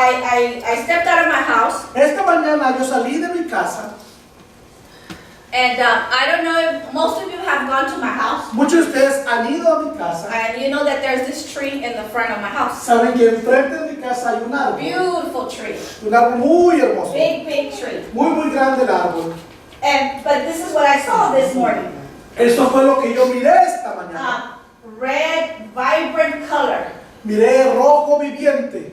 I stepped out of my house. Esta mañana yo salí de mi casa. And I don't know if most of you have gone to my house. Muchos de ustedes han ido a mi casa. And you know that there's this tree in the front of my house. Saben que enfrente de mi casa hay un árbol. Beautiful tree. Un árbol muy hermoso. Big tree. Muy grande el árbol. But this is what I saw this morning. Eso fue lo que yo miré esta mañana. Red, vibrant color. Miré rojo viviente.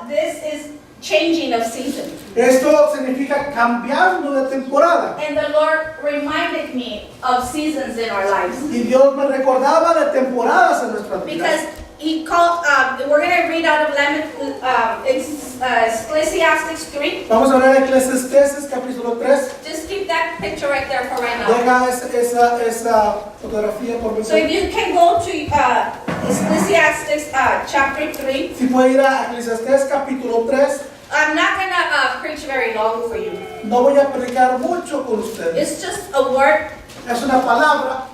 This is changing of season. Esto significa cambiando de temporada. And the Lord reminded me of seasons in our lives. Y Dios me recordaba de temporadas en nuestras vidas. Because He called, we're going to read out of Ecclesiastes 3. Vamos a hablar de Eclesiastes capítulo 3. Just keep that picture right there for right now. Deja esa fotografía por mi. So if you can go to Ecclesiastes chapter 3. Si puede ir a Eclesiastes capítulo 3. I'm not going to preach very long for you. No voy a predicar mucho con ustedes. It's just a word. Es una palabra.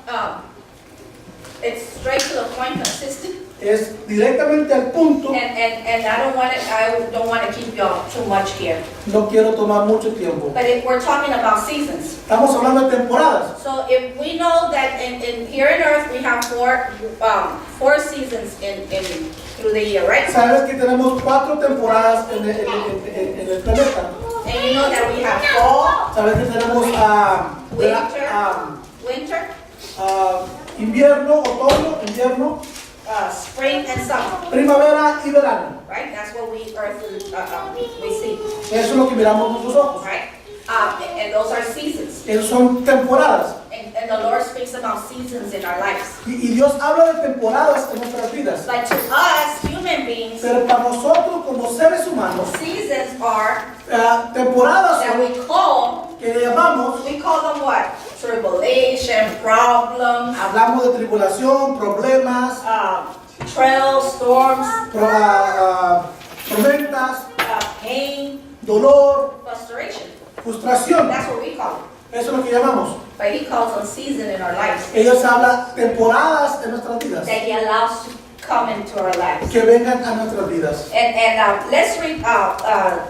It's straight to the point, consistent. Es directamente al punto. And I don't want to keep y'all too much here. No quiero tomar mucho tiempo. But we're talking about seasons. Estamos hablando de temporadas. So if we know that in here on earth we have four seasons through the year, right? Sabes que tenemos 4 temporadas en el planeta. And you know that we have fall. Sabes que tenemos winter, invierno, otoño, invierno, spring and summer. primavera y verano. Right? That's what we see. Eso es lo que miramos con nuestros ojos. Right? And those are seasons. Esos son temporadas. And the Lord speaks about seasons in our lives. Y Dios habla de temporadas en nuestras vidas. But to us, human beings, Pero para nosotros como seres humanos, seasons are temporadas that son que llamamos, we call them what? Tribulation, problems, hablamos de tribulación, problemas, trials, storms, tormentas, pain, dolor, frustration. frustración. That's what we call them. Eso es lo que llamamos. But He calls them season in our lives. Ellos hablan temporadas en nuestras vidas. That He allows to come into our lives. Que vengan a nuestras vidas. And let's read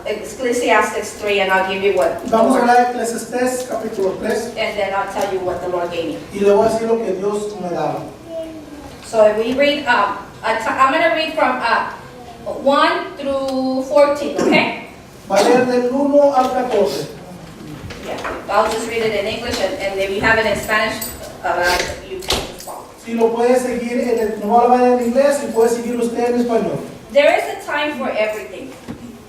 Ecclesiastes 3, and I'll give you what. Vamos a hablar de Eclesiastes capítulo 3. And then I'll tell you what the Lord gave me. Y le voy a decir lo que Dios me daba. So if we read, I'm going to read from 1 through 14, okay? Va a leer del 1 al 14. Yeah, I'll just read it in English, and if you have it in Spanish, you can just follow. Si lo puede seguir, no va a hablar en inglés, y puede seguir usted en español. There is a time for everything,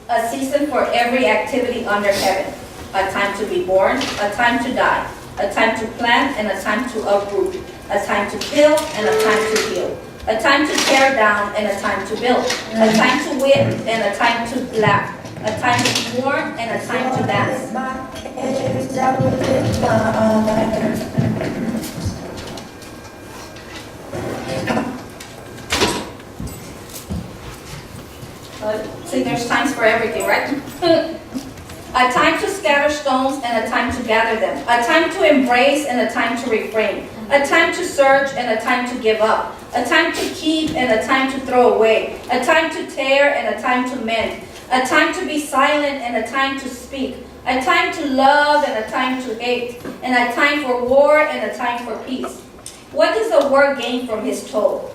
a season for every activity under heaven, a time to be born, a time to die, a time to plant and a time to uproot, a time to kill and a time to heal, a time to tear down and a time to build, a time to whip and a time to laugh, a time to mourn and a time to dance. See, there's times for everything, right? A time to scatter stones and a time to gather them. A time to embrace and a time to refrain. A time to search and a time to give up. A time to keep and a time to throw away. A time to tear and a time to mend. A time to be silent and a time to speak. A time to love and a time to hate. And a time for war and a time for peace. What does the worker gain from his toil?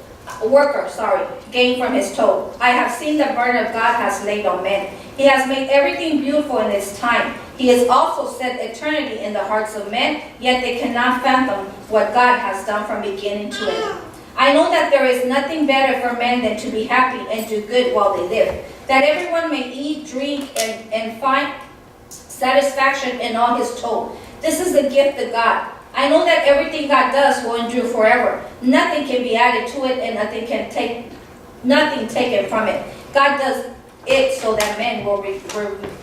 Gain from his toil. I have seen the burden of God has laid on men. He has made everything beautiful in its time. He has also set eternity in the hearts of men, yet they cannot fathom what God has done from beginning to end. I know that there is nothing better for men than to be happy and do good while they live, that everyone may eat, drink, and find satisfaction in all his toil. This is the gift of God. I know that everything God does will endure forever. Nothing can be added to it, and nothing taken from it. God does it so that men will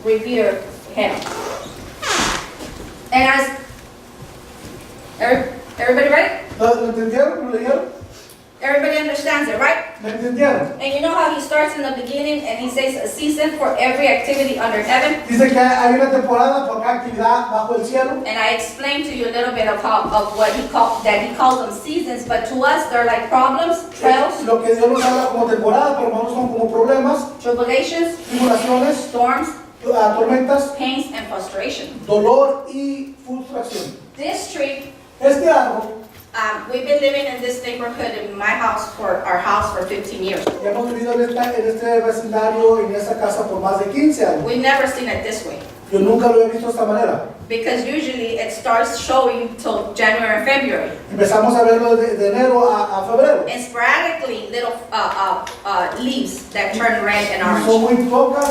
revere Him. And as everybody ready? ¿Lo entendieron? ¿Lo leyeron? Everybody understands it, right? ¿Me entendieron? And you know how he starts in the beginning and he says a season for every activity under heaven? Dice que hay una temporada por cada actividad bajo el cielo. And I explained to you a little bit of what he calls them seasons, but to us they're like problems, trials, Lo que Dios nos habla como temporada, pero hermanos son como problemas, tribulations, tribulaciones, storms, tormentas, pains, and frustration. dolor y frustración. This tree, Este árbol, we've been living in this neighborhood in our house for 15 years. ya hemos vivido en este vecindario, en esta casa por más de 15 años. We've never seen it this way. Yo nunca lo he visto de esta manera. Because usually it starts showing till January and February. Empezamos a verlo de enero a febrero. And sporadically little leaves that turn red and orange. Son muy pocas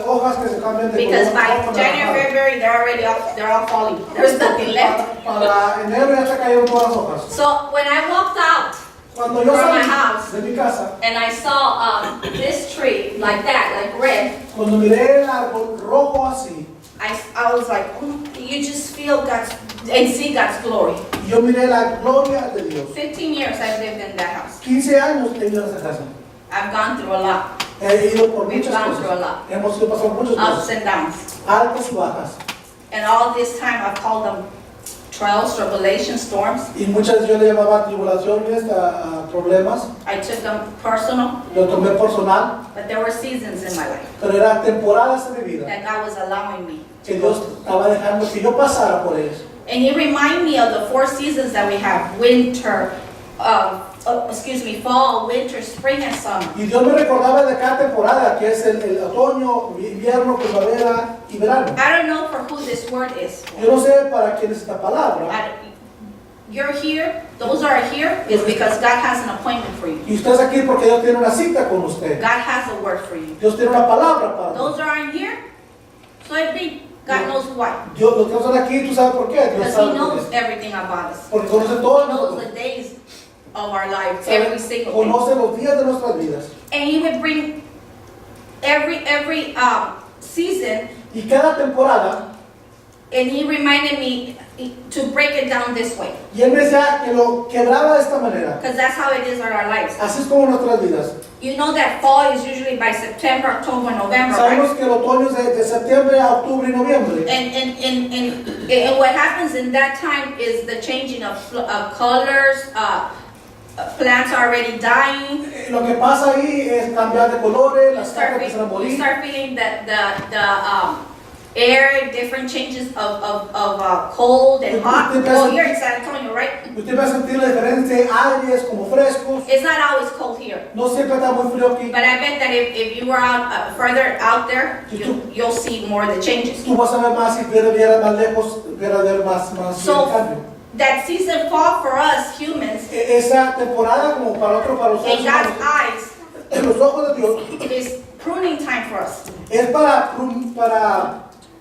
hojas que se cambian de Because color by rojo a January, naranja. February, they're all falling. There's nothing left. Para enero ya se cayeron todas las hojas. So when I walked out Cuando yo from my salí house de mi casa, and I saw this tree like that, like red, cuando miré el árbol rojo así, I was like, you just feel God's and see God's glory. yo miré la gloria de Dios. 15 years I've lived in that house. 15 años he vivido en esa casa. I've gone through a lot, He ido por We've muchas gone through a cosas. lot. Hemos ido pasando muchas ups cosas, and downs. altas y bajas. And all this time I've called them trials, tribulations, storms. Y muchas yo le llamaba tribulaciones, a problemas. I took them personal, Lo tomé personal, but there were seasons in my life pero eran temporadas en mi vida that God was allowing me. que Dios estaba dejando que yo pasara por ellas. And He reminded me of the 4 seasons that we have: winter, fall, winter, spring, and summer. Y Dios me recordaba de cada temporada, que es el otoño, invierno, primavera y verano. I don't know for who this word is. Yo no sé para quién es esta palabra. You're here, those are here, is because God has an appointment for you. Y usted es aquí porque Dios tiene una cita con usted. God has a word for you. Dios tiene una palabra para ti. Those aren't here, so it be God knows why. Dios, los que están aquí, ¿tú sabes por qué? Dios Because sabe He por knows qué. everything about us. Porque conoce He todo knows the days of our lives, Sabe- every single day. conoce los días de nuestras vidas. And He would bring every season, Y cada temporada, and He reminded me to break it down this way, y Él me decía que lo quebraba de esta manera. because that's how it is in our lives. Así es como nuestras vidas. You know that fall is usually by September, October, November, right? Sabemos que el otoño es de septiembre a octubre y noviembre. And what happens in that time is the changing of colors, plants are already dying. Lo que pasa ahí es cambiar de colores, las plantas empiezan a You morir. start feeling the air, different changes of cold and hot. Well, here in San Antonio, right? Usted va a sentir la diferencia, aires como frescos. It's not always cold here. No siempre está muy frío aquí. But I bet that if you were out further out there, you'll see more of the changes. Tú vas a ver más, si vieras más lejos, vieras ver más So, el cambio. that season fall for us humans, Esa temporada como para los seres in God's humanos, eyes, en los ojos de Dios, it is pruning time for us. es para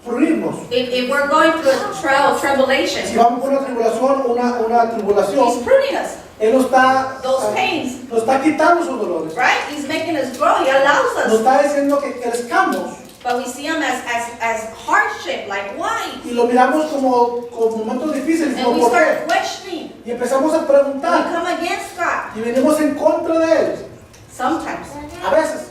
prunirnos. If we're going through a trial, Si tribulation, vamos por una tribulación, una tribulación, He's pruning us. Él nos está, Those pains, nos está quitando sus dolores. right? He's making us grow. He allows Nos us. está diciendo que crezcamos. But we see them as hardship, like why? Y lo miramos como momentos difíciles, And como we por qué. start questioning. Y empezamos a We preguntar. come against God Y venimos en contra de Él. sometimes. A veces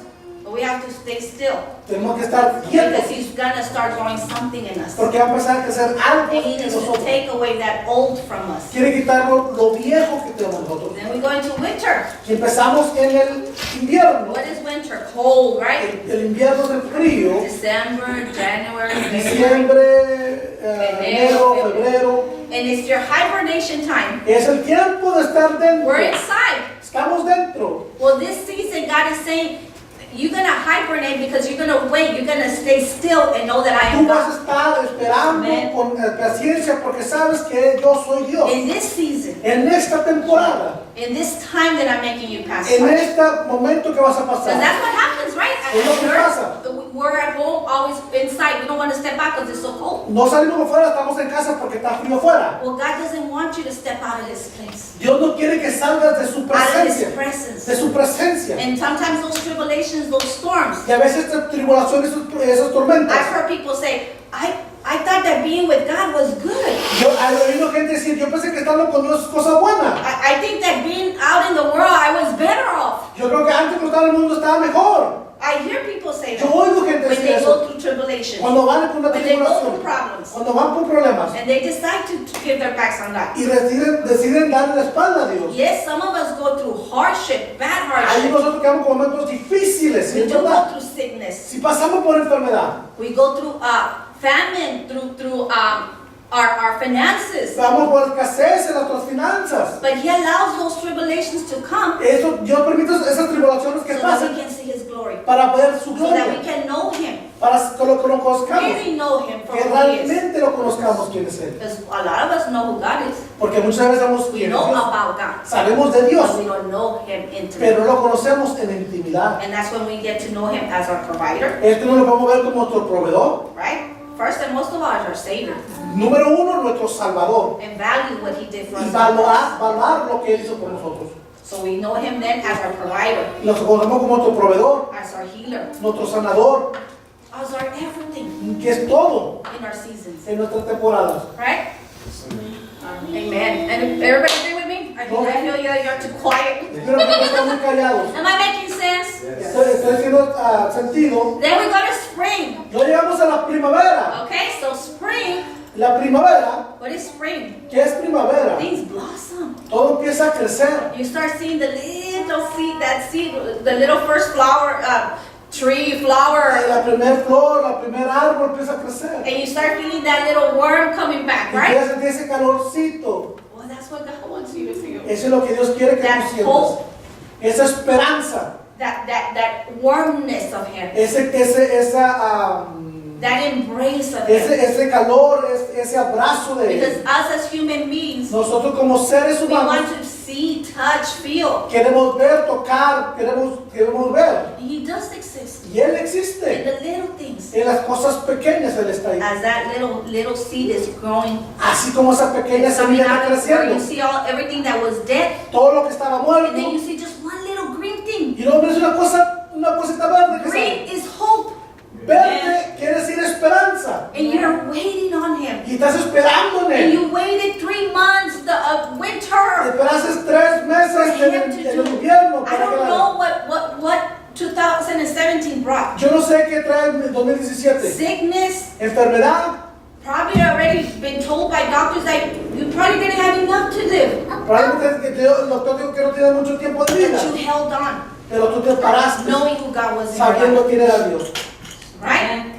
But we have to stay still tenemos que estar quietos. because He's gonna start growing something in us. Porque va a empezar a crecer algo And He en needs to nosotros. take away that old from us. Quiere quitarnos lo viejo que tenemos nosotros. Then we go into winter. Y empezamos en el invierno. What is winter? Cold, right? El invierno es el frío. December, January, February. Diciembre, enero, febrero. And it's your hibernation time. Es el tiempo de estar dentro. We're inside. Estamos dentro. Well, this season, God is saying, you're going to hibernate because you're going to wait. You're going to stay still and know that I Tú am vas a God. estar esperando Amen. con paciencia porque sabes que yo soy Dios. In this season, En esta temporada, in this time that I'm making you pass en by. este momento que vas a Because pasar. that's what happens, right? Es lo que pasa. We're at home, always inside. We don't want to step out because it's so cold. No salimos afuera, estamos en casa porque está frío afuera. Well, God doesn't want you to step out of this place, Dios no quiere que salgas de su out of His presencia. presence. De su presencia. And sometimes those tribulations, those storms, Y a veces esta tribulación, esas tormentas. I've heard people say, I thought that being with God was good. Yo he oído gente decir, yo pensé que estando con Dios es cosa buena. I think that being out in the world, I was better off. Yo creo que una when they go through tribulación, problems, cuando van por problemas and they decide to give their backs on God. y deciden darle la espalda a Dios. Yes, some of us go through hardship, bad Ahí hardship. nosotros quedamos con momentos difíciles, ¿sí? We do go ¿Verdad? through sickness. Si pasamos por enfermedad, We go through famine, through our finances. vamos por escasez en nuestras finanzas. But He allows those tribulations to come Eso, Dios permite esas tribulaciones que so that we pasen can see His glory, para ver su so that we gloria, can know Him, para que lo conozcamos, really know Him for que who He is. realmente lo conozcamos quién es Él. Because a lot of us know who God is. Porque muchas veces sabemos We quién es know Dios, about God, sabemos de Dios, but we don't know Him pero intimately. no lo conocemos en intimidad. And that's when we get to know Him as our provider, Esto no lo podemos ver como nuestro proveedor. right? First and most of all, as our Savior, Número uno, nuestro Salvador. and value what He did for Y us. valorar lo que Él hizo por nosotros. So we know Him then as our provider, Lo conocemos como nuestro proveedor, as our healer, nuestro sanador, as our everything que es todo in our seasons, en nuestras temporadas. right? Amen. And everybody agree with me? I feel you're too quiet. Espero que no estén muy callados. Am I making sense? Estoy haciendo sentido. Then we go to spring. No llegamos a la primavera. Okay, so spring, La primavera, what is spring? ¿qué es primavera? Things blossom. Todo empieza a crecer. You start seeing the little seed, the little first flower, tree, flower, La primer flor, la primer árbol empieza a crecer. and you start feeling that little worm coming back, Y right? empieza a sentir ese calorcito. Well, that's what God wants you to feel. Eso es lo que Dios quiere que tú That sientas. hope, Esa esperanza. that warmness of Him, that embrace of Him. ese calor, ese abrazo de Because Él. us as human beings, Nosotros como seres we want humanos to see, touch, feel. queremos ver, tocar, queremos ver. He does exist Y Él in existe. the little things. En las cosas pequeñas Él está ahí. As that little seed is growing, Así como esa pequeña it's coming semilla está out of where you creciendo. see everything that was dead, Todo lo que estaba muerto. and then you see just one little green thing. Y luego ves una cosita verde que Green sale. is hope, Verde quiere decir esperanza. and you're waiting on Him. Y estás esperando en And Él. you waited 3 months of winter. Esperaste 3 meses For en Him to el do. invierno I para que don't la- know what 2017 brought. Yo no sé qué trae el 2017. Sickness, Enfermedad. probably already been told by doctors that you probably didn't have enough to live. Probablemente el doctor dijo que no tiene mucho tiempo de vida. But you held on, Pero tú te paraste knowing who God was in your sabiendo life. quién era Dios. Right?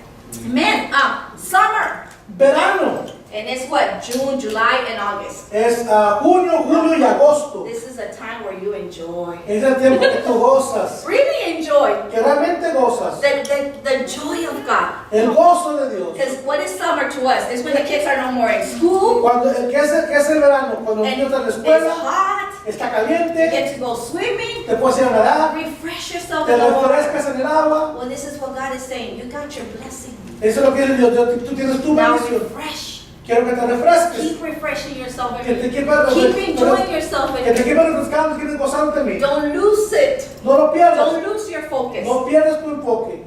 Amen. Summer. Verano And it's what? June, July, and August. es junio, julio y agosto. This is a time where you enjoy. Es el tiempo que tú gozas. Really enjoy Que realmente gozas. the joy of God. El gozo de Dios. Because what is summer to us? It's when the kids are no more in school. Cuando, ¿qué es el verano? Cuando los And niños están en la it's escuela, hot. está You caliente, get to go swimming. te puedes ir a nadar, Refresh yourself te in the water. refrescas en el agua. Well, this is what God is saying. You got your blessing. Eso es lo que dice Dios. Tú tienes tu Now bendición. refresh. Quiero que te refresques. Keep refreshing yourself. Que te quieras Keep enjoying yourself. que te quieras refrescando, quieres gozarte de mí. Don't lose it. No lo pierdas. Don't lose your focus. No pierdas tu enfoque.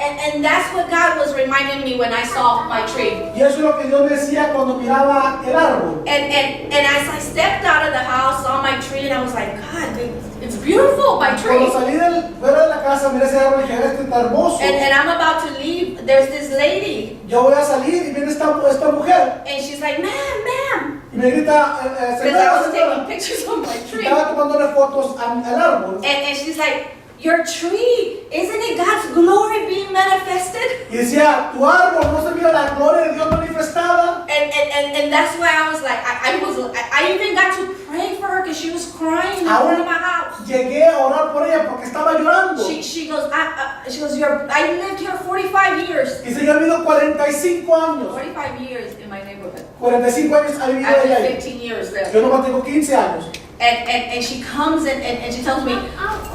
And that's what God was reminding me when I saw my tree. Y eso es lo que Dios me decía cuando miraba el árbol. And as I stepped out of the house, saw my tree, and I was like, God, it's beautiful, my tree. Cuando salí fuera de la casa, miré ese árbol y dije, este está hermoso. And I'm about to leave. There's this lady, Yo voy a salir y viene esta mujer and she's like, ma'am. y me grita, Because I señora, was taking señora. pictures of my Y tree. estaba tomándole fotos al árbol. And she's like, your tree, isn't it God's glory being manifested? Y decía, tu árbol, ¿no se mira la gloria de Dios manifestada? And that's why I was like, I even got to pray for her because she was crying in front of my house. Llegué a orar por ella porque estaba llorando. She goes, I lived here 45 years. Dice, yo he vivido 45 años. 45 years in my neighborhood. 45 años ha vivido I've ella been ahí. 15 years there. Yo nomás tengo 15 años. And she comes and she tells me,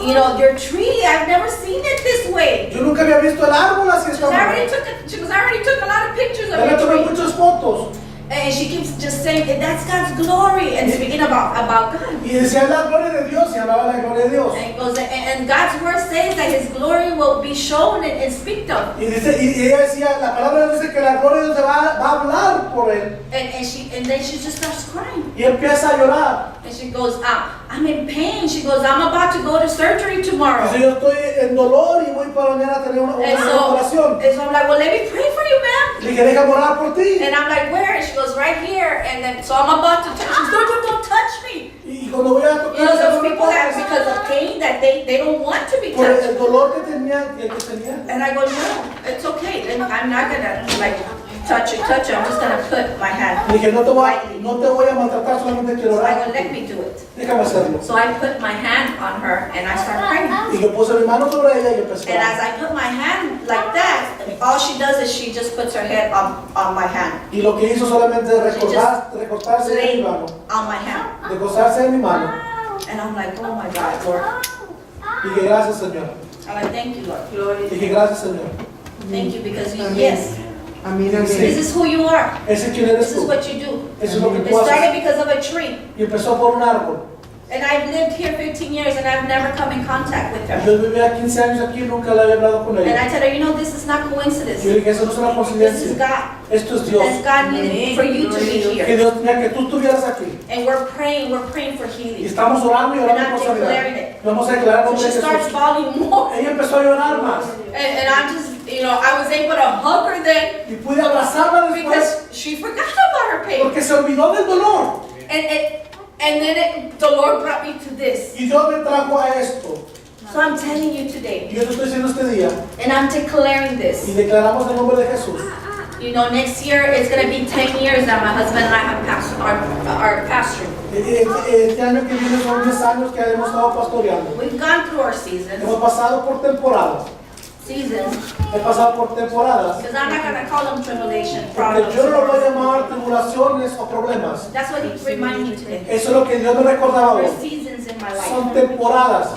you know, your tree, I've never seen it this way. Yo nunca había visto el árbol así She goes, esta I already took a lot of pictures of Ya le your tomé tree. muchas fotos. And she keeps just saying, that's God's glory, and speaking about God. Y decía la gloria de Dios y hablaba de la gloria de Dios. And, it goes, and God's word says that His glory will be shown and speak of. Y ella decía, la palabra de Dios dice que la gloria de Dios va a hablar orar por él and then she just starts crying. y empieza a llorar. And she goes, I'm in pain. She goes, I'm about to go to surgery tomorrow. Dice, yo estoy en dolor y voy para mañana a tener una operación. And so I'm like, well, let me pray for you, ma'am. Le dije, déjame orar por ti. And I'm like, where? And she goes, right here. And then, so I'm about to touch. She goes, don't touch me. Y cuando voy a tocar, You know, those people that because of pain that they don't want to be por touched. el dolor que tenía, que tenía. And I go, no, it's okay. Then I'm not gonna like touch it. I'm just gonna put my hand. Le dije, no te voy a maltratar, solamente quiero So I orar. go, let me do it. Déjame hacerlo. So I put my hand on her and I start praying. Y yo puse mi mano sobre ella y empecé And a as orar. I put my hand like that, all she does is she just puts her head on my hand, Y lo que hizo solamente es recortarse de mi mano, on my hand. recostarse de mi mano. And I'm like, oh my God, Lord. Y dije, gracias, Señor. I'm like, thank you, Lord. Dije, gracias, Señor. Thank you because you, Amén. yes, Amén, this amén. is who you are. Ese es quien eres This is tú. what you do. Eso es lo que It tú haces. started because of a tree. Y empezó por un árbol. And I've lived here 15 years and I've never come in contact with her. Yo vivía 15 años aquí y nunca le había hablado con And ella. I tell her, you know, this is not Yo coincidence. le dije, eso no es una This is coincidencia. God. Esto es Dios. That God needed for you to be Que here. Dios tenía que tú estuvieras aquí. And we're praying for Y healing. estamos orando y And orando I'm por declaring sanidad. it. Vamos a declarar el So nombre she de starts Jesús. bawling more. Ella empezó a llorar más. And I'm just, you know, I was able to hug her then Y pude abrazarla después because she forgot about her pain. porque se olvidó del dolor. And then the Lord brought me to this. Y Dios me trajo a esto. So I'm telling you Y today, yo te estoy diciendo este día. and I'm declaring Y this. declaramos el nombre de Jesús. You know, next year it's going to be 10 years that my husband and I have our pastoring. Este año que viene son 10 años que hemos estado pastoreando. We've gone through our seasons. Hemos pasado por temporadas. He pasado por temporadas. Because I'm not going to call them tribulation, Porque problems. yo no lo voy a llamar tribulaciones o problemas. That's what he reminded me today. Eso es lo que Dios me recordaba There hoy. are seasons in my Son life. temporadas.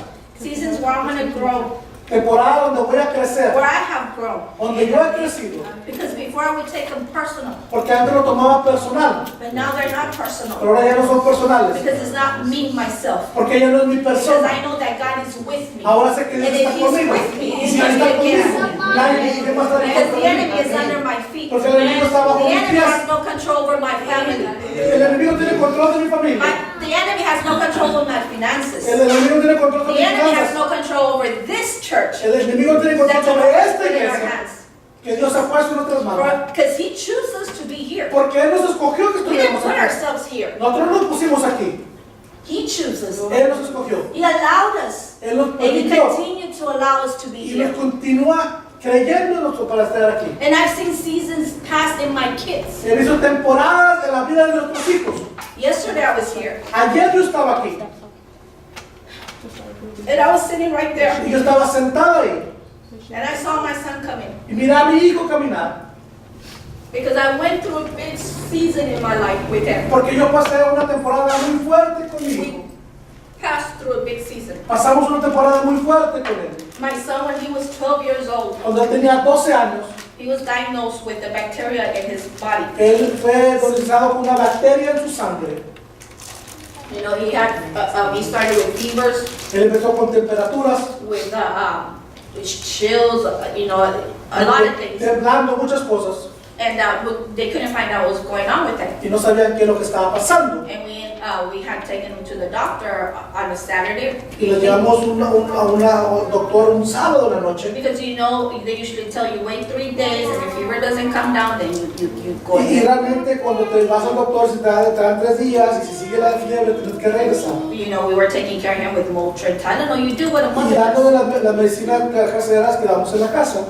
Seasons where I'm going to grow, Temporadas donde voy a crecer. where I have grown. Donde yo he crecido. Because before I would take them personal, Porque antes lo tomaba personal. but now they're not personal. Pero ahora ya no son personales. Because it's not me, myself. Porque ya no es mi Because persona. I know that God is with me. Ahora sé que Dios And está if He's conmigo. with me, Y He's si Él going está to be conmigo, against me. nadie va a estar en Because contra the de enemy is mí. under my feet. Porque el enemigo está bajo The mis enemy pies. has no control over my family. El enemigo tiene control de mi familia. The enemy has no control over my finances. El enemigo tiene control de The mis enemy has finanzas. no control over this church El enemigo tiene control that the Lord sobre has esta put in our iglesia hands. que Dios ha puesto en nuestras manos. Because He chooses us to be here. Porque Él nos escogió que We didn't estuviéramos put aquí. ourselves here. Nosotros nos pusimos aquí. He chooses. Él nos escogió. He allowed us. Él nos And He permitió. continued to allow us to be Y here. nos continúa creyéndonos para estar aquí. And I've seen seasons pass in my kids. He visto temporadas de la vida de nuestros hijos. Yesterday I was here. Ayer yo estaba aquí. And I was sitting right there. Y yo estaba sentada ahí. And I saw my son coming. Y miré a mi hijo caminar. Because I went through a big season in my life with him. Porque yo pasé una temporada muy fuerte con mi hijo. We passed through a big season. Pasamos una temporada muy fuerte con él. My son, when he was 12 years old, Cuando él tenía 12 años, he was diagnosed with a bacteria in his body. él fue diagnosticado con una bacteria en su sangre. You know, he started with fevers, Él empezó con temperaturas, with chills, you know, a lot of things. temblando, muchas cosas. And they couldn't find out what was going on with him. Y no sabían qué es lo que estaba pasando. And we had taken him to the doctor on a Saturday. Y lo llevamos a una doctora un sábado de la noche. Because you know, they usually tell you wait 3 days, and if fever doesn't come down, then you go Y ahead. realmente cuando te vas al doctor, si te dan 3 días y si sigue la fiebre, tienes que regresar. You know, we were taking care of him with Motrin, Tylenol. You do what a Y mother dándole does. las medicinas caseras que damos en la casa.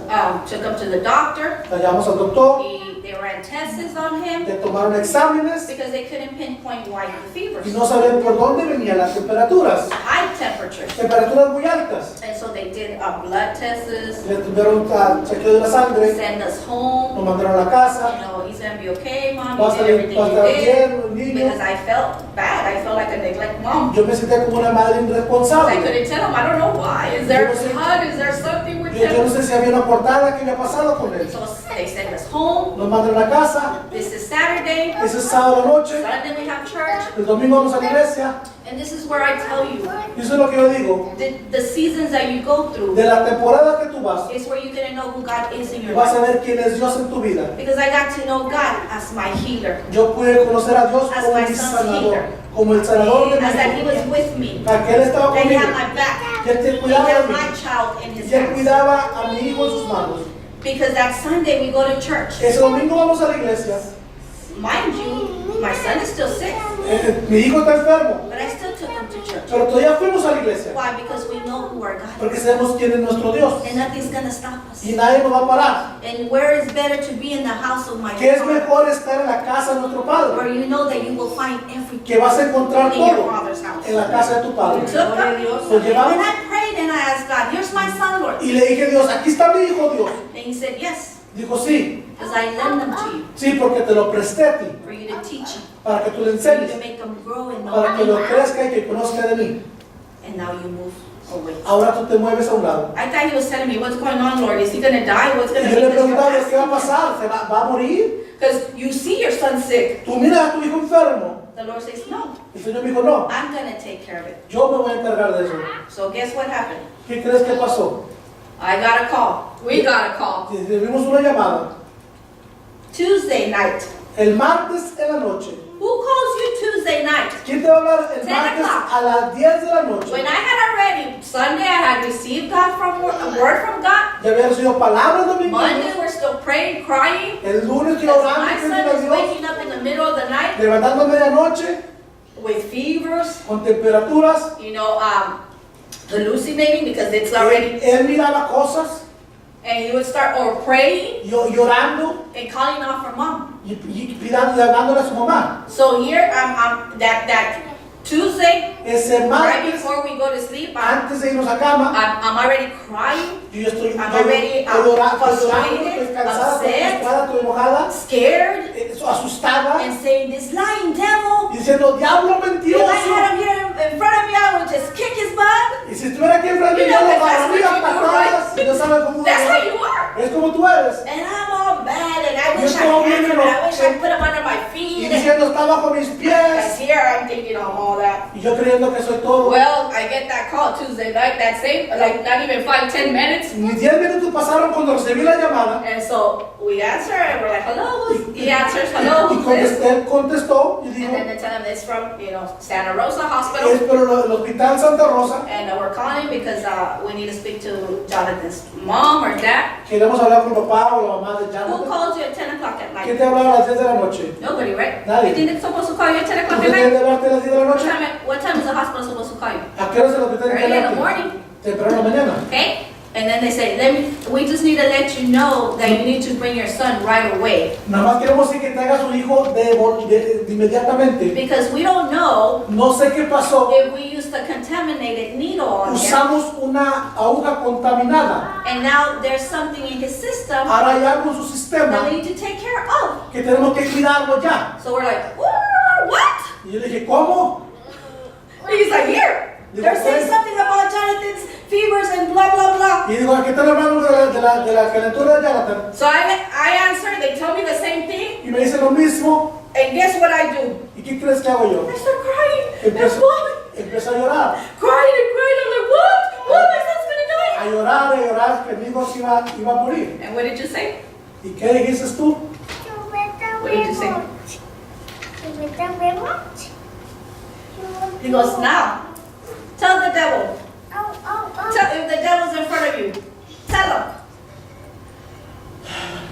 Took him to the doctor. La llevamos al doctor, They ran tests on him le tomaron exámenes because they couldn't pinpoint why the fevers. y no sabían por dónde venían las temperaturas. High temperatures. Temperaturas muy altas. And so they did blood tests, Le tuvieron chequeo de la sangre, send us nos home. mandaron a la You casa. know, he's gonna be okay, mom. Va a You did estar everything you bien did. el niño. Because I felt bad. I felt like a neglect mom. Yo me sentía como una madre I irresponsable. couldn't tell him. I don't know why. Is there blood? Is there something with Yo no him? sé si había una portada que había pasado con él. So they send us home. Nos mandaron a la casa. This is Saturday. Ese sábado a la noche. Sunday we have church. El domingo vamos a la iglesia. And this is where I tell you, Y eso es lo que yo digo. the seasons that you go through De la temporada que tú vas, is where you're going to know who God is in your vas a life. ver quién es Dios en tu vida. Because I got to know God as my healer, Yo pude conocer a Dios As como my mi son's sanador, healer. como el sanador de mi as that He vida. was with me, Que Él estaba that He conmigo, had my back, que Él te He cuidaba de had mí, my child in His y Él hands. cuidaba a mi hijo en sus manos. Because that Sunday we go to church. Ese domingo vamos a la iglesia. Mind you, my son is still sick, Mi hijo está enfermo, but I still took him to church. pero todavía fuimos a la iglesia Why? Because we know who our God porque is. sabemos quién es nuestro Dios And nothing's going to stop us. y nadie nos va a parar. And where is better to be in the house of my Que es Father, mejor estar en la casa de nuestro where Padre, you know that you will find everything que vas a encontrar in your todo Father's house. en la casa de tu Padre. We took him. Lo When llevamos I prayed and I asked God, here's my son, Lord. y le dije, Dios, aquí está mi hijo, Dios. And He said, yes, Dijo, sí, because I lend them to you sí, porque te lo presté a ti, for you to teach him, para que tú le for you enseñes, to make them grow and know para que lo me. crezca y que conozca de mí. And now you move away. Ahora tú te mueves a un lado. I thought He was telling me, what's going on, Lord? Is he going to die? What's Y going to yo le be this? preguntaba, ¿qué va a pasar? ¿Se va a morir? Because you see your son sick. Tú miras a tu hijo enfermo. The Lord says, no, El Señor me dijo, no, I'm going to take care of it. yo me voy a encargar de eso. So guess what happened? ¿Qué crees que pasó? I got a call. We got a call. Recibimos una llamada. Tuesday night. El martes en la noche. Who calls you Tuesday night? ¿Quién te va a hablar el 10 martes o'clock. a las 10 de la noche? When I had already, Sunday I had received God from a word from God. Ya había recibido palabras domingo. Monday we're still praying, crying. El lunes estoy Because orando, my pidiendo son a is Dios, waking up in the middle of the night levantando a medianoche, with fevers, con temperaturas. hallucinating because it's already, Él miraba cosas, and he would start or praying yo llorando and calling out for mom. y hablándole a su mamá. So here I'm that Tuesday, Ese right martes, before we go to sleep, I'm antes de irnos a cama, already crying, yo ya estoy I'm already frustrated, estoy cansada, estoy upset, frustrada, estoy enojada, scared, asustada, and saying, this lying devil, diciendo, diablo if I mentiroso. had him here in front of me, I would just kick his butt. Y si estuviera aquí enfrente, You yo know, lo that's what agarraría you do, patadas, right? y no sabe cómo That's how uno you are. es como tú eres. And I'm all mad, and I Yo wish I estoy had him, bien and I wish I enojado. put him under my Y feet. diciendo, está bajo mis Because pies. here I'm thinking of all that. Y yo creyendo que soy todo. Well, I get that call Tuesday night, that same, like not even 5-10 minutes. Ni 10 minutos pasaron cuando recibí la llamada. And so we answer, and we're like, hello. He answers, hello. Y Who's this? él contestó y And dijo, then they tell him it's from, Santa Rosa es Hospital. por el Hospital Santa Rosa. And we're calling because we need to speak to Jonathan's mom or dad. Queremos hablar con el papá o la mamá de Who Jonathan. calls you at 10 o'clock at ¿Quién night? te hablaba a las 10 de la noche? Nobody, right? Nadie. You think they're supposed to call you at 10 o'clock ¿Quién at debe night? hablarte a las 10 de la noche? What time is the hospital supposed to call you? ¿A qué hora es el hospital Early in the hablarte? morning. Temprano en la mañana. Okay? And then they say, we just need to let you know that you need to bring your son right away. Nada más queremos decir que traiga a su hijo de inmediatamente. Because we don't know No sé qué pasó. if we used a contaminated needle on him. Usamos una aguja contaminada. And now there's something in his system Ahora hay algo en su that sistema we need to take care of. que tenemos que cuidarlo ya. So we're like, what? Y yo le dije, ¿cómo? He's like, here. They're saying something about Jonathan's fevers and blah, blah, blah. Y digo, ¿a qué están hablando de la calentura de Jonathan? So I answer, they tell me the same thing. Y me dice lo mismo. And guess what I do? ¿Y qué crees que hago yo? I start crying. And Empiezo, what? empiezo a llorar. Crying and crying. I'm like, what? What? My son's gonna die. A llorar, que mi hijo se iba a morir. And what did you say? ¿Y qué dijiste tú? What did you say? He goes, now, tell the devil. If the devil's in front of you, tell him.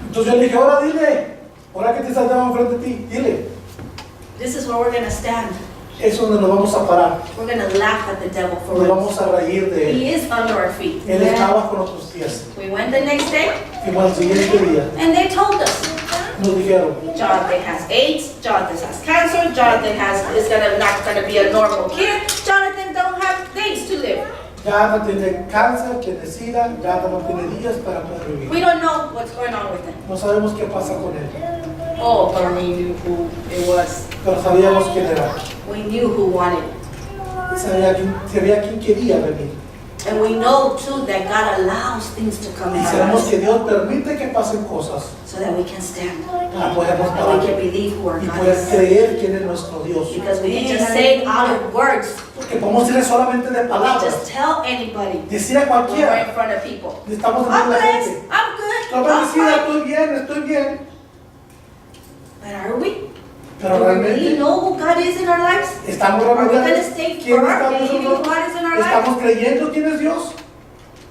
Entonces yo le dije, ahora dile. Ahora que te está enfrente de ti, dile. This is where we're going to stand. Es donde nos vamos a parar. We're going to laugh at the devil for Nos once. vamos a reír de él. He is under our feet. Él está bajo nuestros pies. We went the next day, Y bueno, el siguiente día and they told us, nos dijeron, Jonathan has AIDS, Jonathan has cancer, Jonathan not gonna be a normal kid, Jonathan don't have days to live. ya no tiene cáncer, tiene sida, ya no tiene días para poder vivir. We don't know what's going on with him. No sabemos qué pasa con él, Oh, but we knew who it was. pero sabíamos quién era. We knew who wanted. Sabía quién quería venir. And we know too that God allows things to come Y in our sabemos lives que Dios permite que pasen cosas so that we can stand para poder and we parar can believe who our y God poder is. creer quién es nuestro Dios. Because we can just say it out of words. Porque podemos decirle solamente de We palabras, just tell anybody decir a when we're cualquiera, in front of people. estamos I'm delante de la blessed. gente. I'm good. Estoy I'm bendecida, fine. estoy bien, But are we? pero Do we really realmente know who God is in our lives? estamos Are we realmente going to stay quién firm está believing who nosotros, God is in our lives? estamos creyendo quién es Dios.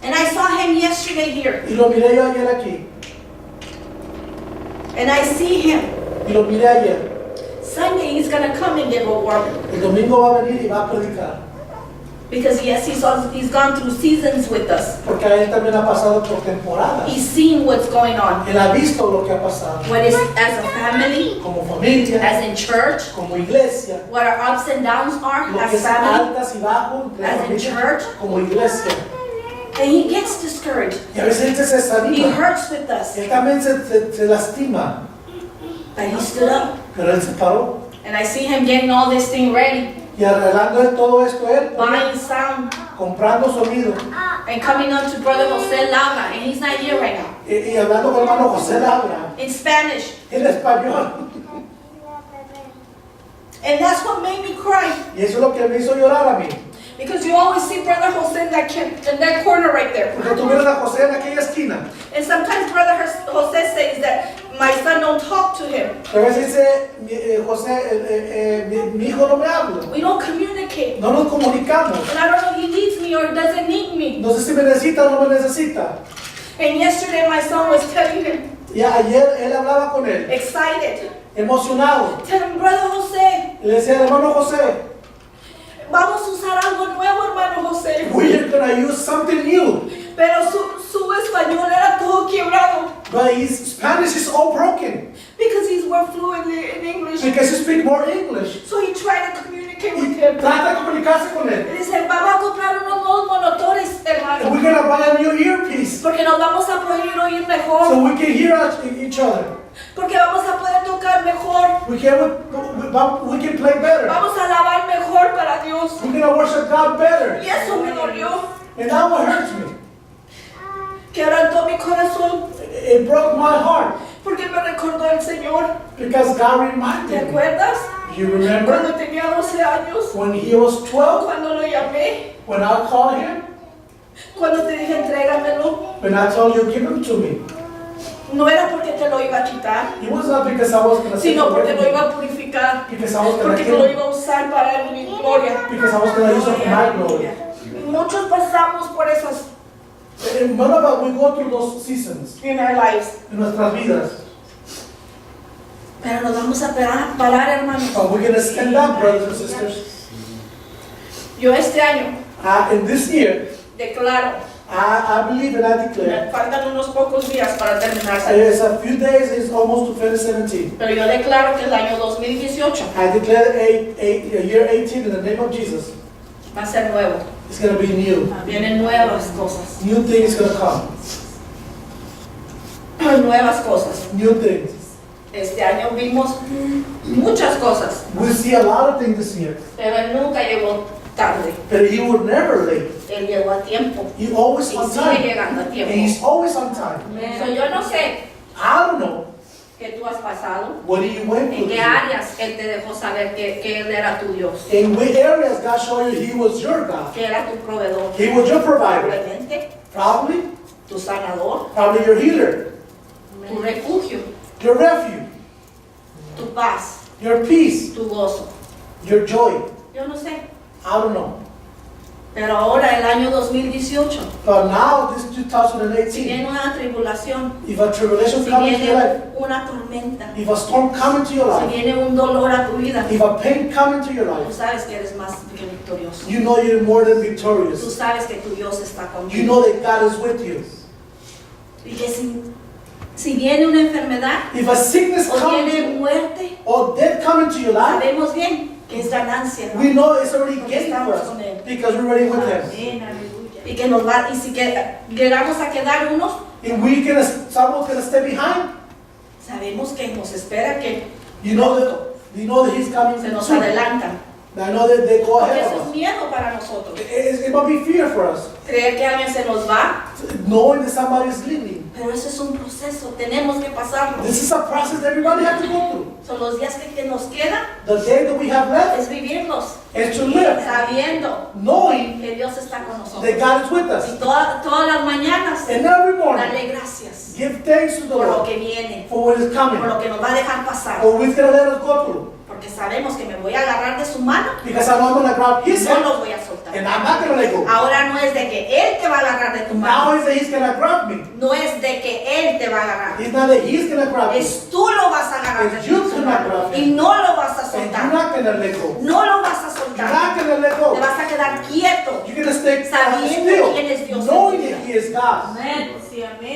And I saw him yesterday here. Y lo miré yo ayer aquí, And I see him. y lo miré ayer. Sunday he's going to come and give a word. El domingo va a venir y va a predicar, Because yes, he's gone through seasons with us. porque a él también ha pasado por temporadas. He's seen what's going on. Él ha visto lo que ha pasado, What is as a family, como familia, as in church, como iglesia, what our ups and downs are lo que as es family, altas y bajos, entre as in familia, church. como iglesia. And he gets discouraged. Y a veces él se He desanima, hurts with us. él también se lastima, But he stood up. pero él se paró. And I see him getting all this thing ready, Y arreglando él todo esto, él buying sound, comprando sonido and coming up to Brother Jose Laura. And he's not here right now. y hablando con el hermano José Labra, In Spanish. en español. And that's what made me cry. Y eso es lo que me hizo llorar a mí. Because you always see Brother Jose in that corner right there. Porque tú miras a José en aquella esquina. And sometimes Brother Jose says that my son don't talk to him. A veces dice, José, mi hijo no me habla. We don't communicate. No nos comunicamos. And I don't know if he needs me or doesn't need me. No sé si me necesita o no me necesita. And yesterday my son was telling him, Y ayer él hablaba con él, excited. emocionado. Tell him, Brother Jose, Y le decía, hermano José, vamos a usar algo nuevo, hermano Jose. we're going to use something new. Pero su español era todo quebrado. But his Spanish is all broken. Because he's more fluent in English. Because he speaks more English. So he tried to communicate with Y him. trata de comunicarse con él. Y dice, vamos a comprar unos nuevos monitores, And hermano. we're going to buy a new earpiece Porque nos vamos a poder oír so mejor. we can hear each other. Porque vamos a poder tocar mejor. We can play better. Vamos a alabar mejor para Dios. We're going to worship God better. Y eso me dolió. And that what hurts me. Quebrantó mi corazón. It broke my heart Porque me recordó el Señor. because God ¿Te reminded me. acuerdas? You remember Cuando tenía 12 años. when he was 12, Cuando lo llamé. when I called him, Cuando te dije, entrégamelo. when I told you, give him to me. No era porque te lo iba a quitar, It was not because I was going to take sino away porque lo from iba him, a purificar. because I was going Porque to lo kill him, iba a usar para mi gloria. because I was going to use it for my glory. Muchos pasamos por esas And none of us, we go through those seasons in our lives. en nuestras vidas. Pero nos vamos a parar, hermanos. But we're going to stand up, brothers and sisters. Yo este año In this year, declaro, I believe and I declare, me faltan unos pocos días para terminar. it's a few days, it's almost to finish 17. Pero yo declaro que el año 2018 I declare a year 18 in the name of Jesus. va a ser nuevo. It's going to be new. Vienen nuevas cosas. New things going to come. Nuevas cosas. New things. Este año vimos muchas cosas, We see a lot of things this year. pero él nunca llegó tarde. But he was never late. Él llegó a tiempo. He always Y on sigue time. llegando a And tiempo. he's always on time. So, yo no sé I don't know. qué tú has pasado, What do you went en through? qué áreas Él te dejó saber que Él era tu Dios, In what areas God showed you He was your God? que era tu proveedor, He was your provider. probablemente Probably. tu sanador, Probably your healer. tu refugio, Your refuge. tu paz, Your peace. tu gozo. Your joy. Yo no sé, I don't know. pero ahora el año 2018, But now, this si 2018, viene una tribulación, if a tribulation si comes into your life, viene una tormenta, if a storm comes into your si life, viene un dolor a tu vida, if a pain comes into your tú life, sabes que eres más que victorioso. you know you're more than Tú victorious. sabes que tu Dios está You contigo. know that God is with you. Y que si viene una enfermedad If a sickness o comes viene muerte, or death come into your life, sabemos bien que es ganancia. we know it's already Porque gained for estamos us con Él. because we're already with Him. Amén, aleluya. Y que nos va, y si llegamos a quedar unos, If someone's gonna stay behind, sabemos que nos espera que you know that He's coming se nos soon. adelantan. I know that they go Porque ahead eso of es us. miedo para nosotros. It might be fear for us, Creer que alguien se nos va, knowing that somebody is leaving. pero eso es un proceso, tenemos que pasarlo. This is a process that everybody has to go through. Son los días que nos quedan, The day that we have left es vivirlos, is to live, sabiendo knowing que Dios está con nosotros. that God is with us. Y todas las mañanas, And every morning, darle gracias give thanks to the por lo Lord que viene, for what is coming, por lo que nos va a dejar pasar. for what He's going to let us go through. Porque sabemos que me voy a agarrar de su mano, Because I know I'm going to grab His no hand, lo voy a soltar. and I'm not going to let go. Ahora no es de que Él te va a agarrar de tu Now mano, is that He's going to grab me. no es de que Él te va a agarrar. It's not that He's going to grab me. Es tú lo vas a agarrar de It's you su gonna mano grab y him. no lo vas a And you're soltar. not going to let go. No lo vas a You're soltar. not going to let Te go. vas a quedar quieto, You're going to stay sabiendo still, quién es Dios en tu knowing vida. that He is God. Amén. Sí, amén.